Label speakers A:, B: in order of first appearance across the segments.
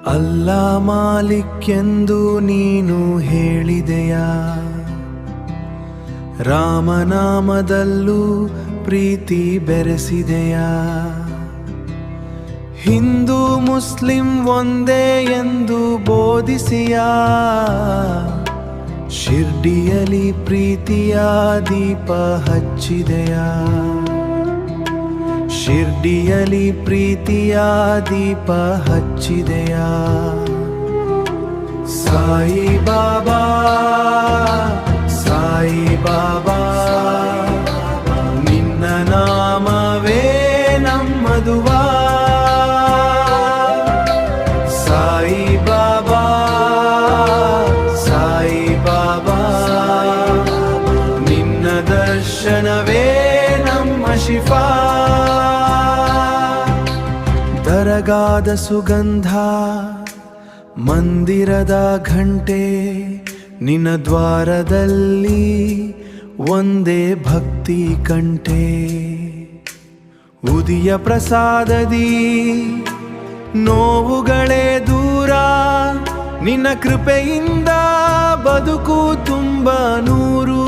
A: ಅಲ್ಲಾ ಮಾಲಿಕ್ ಎಂದು ನೀನು ಹೇಳಿದೆಯಾ, ರಾಮನಾಮದಲ್ಲೂ ಪ್ರೀತಿ ಬೆರೆಸಿದೆಯಾ, ಹಿಂದೂ ಮುಸ್ಲಿಂ ಒಂದೇ ಎಂದು ಬೋಧಿಸಿಯಾ, ಶಿರ್ಡಿಯಲಿ ಪ್ರೀತಿಯ ದೀಪ ಹಚ್ಚಿದೆಯಾ, ಶಿರ್ಡಿಯಲಿ ಪ್ರೀತಿಯ ದೀಪ ಹಚ್ಚಿದೆಯಾ. ಸಾಯಿ ಬಾಬಾ ಸಾಯಿ ಬಾಬಾ ನಿನ್ನ ನಾಮವೇ ನಮ್ಮದುವಾ. ಸಾಯಿ ಬಾಬಾ ಸಾಯಿ ಬಾಬಾ ನಿನ್ನ ದರ್ಶನವೇ ನಮ್ಮ ಶಿಫಾ. ದರಗಾದ ಸುಗಂಧ ಮಂದಿರದ ಘಂಟೆ, ನಿನ್ನ ದ್ವಾರದಲ್ಲಿ ಒಂದೇ ಭಕ್ತಿ ಕಂಠೆ. ಉದಿಯ ಪ್ರಸಾದದಿ ನೋವುಗಳೇ ದೂರ, ನಿನ್ನ ಕೃಪೆಯಿಂದ ಬದುಕು ತುಂಬ ನೂರು,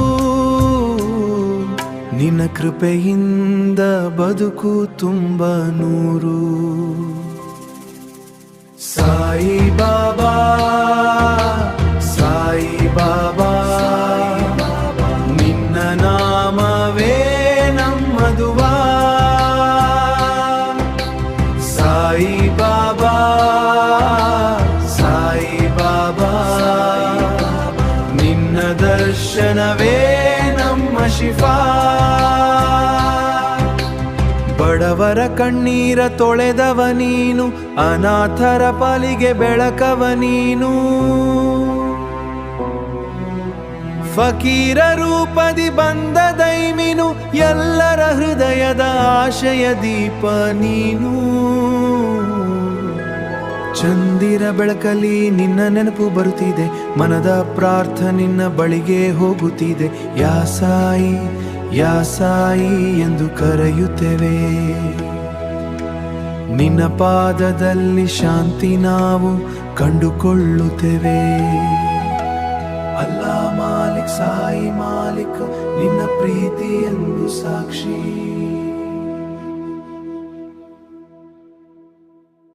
A: ನಿನ್ನ ಕೃಪೆಯಿಂದ ಬದುಕು ತುಂಬ ನೂರು. ಸಾಯಿ ಬಾಬಾ ಸಾಯಿ ಬಾಬಾ ನಿನ್ನ ನಾಮವೇ ನಮ್ಮದುವಾ. ಸಾಯಿ ಬಾಬಾ ಸಾಯಿ ಬಾಬಾ ನಿನ್ನ ದರ್ಶನವೇ ನಮ್ಮ ಶಿಫಾ. ಬಡವರ ಕಣ್ಣೀರ ತೊಳೆದವ ನೀನು, ಅನಾಥರ ಪಾಲಿಗೆ ಬೆಳಕವ ನೀನು. ಫಕೀರ ರೂಪದಿ ಬಂದ ದೈಮಿನು, ಎಲ್ಲರ ಹೃದಯದ ಆಶಯ ದೀಪ ನೀನು. ಚಂದಿರ ಬೆಳಕಲಿ ನಿನ್ನ ನೆನಪು ಬರುತ್ತಿದೆ, ಮನದ ಪ್ರಾರ್ಥನೆ ನಿನ್ನ ಬಳಿಗೆ ಹೋಗುತ್ತಿದೆ. ಯಾ ಸಾಯಿ ಯಾ ಸಾಯಿ ಎಂದು ಕರೆಯುತ್ತೇವೆ, ನಿನ್ನ ಪಾದದಲ್ಲಿ ಶಾಂತಿ ನಾವು ಕಂಡುಕೊಳ್ಳುತ್ತೇವೆ. ಅಲ್ಲಾ ಮಾಲಿಕ್ ಸಾಯಿ ಮಾಲಿಕ್ ನಿನ್ನ ಪ್ರೀತಿ ಎಂದು ಸಾಕ್ಷಿ.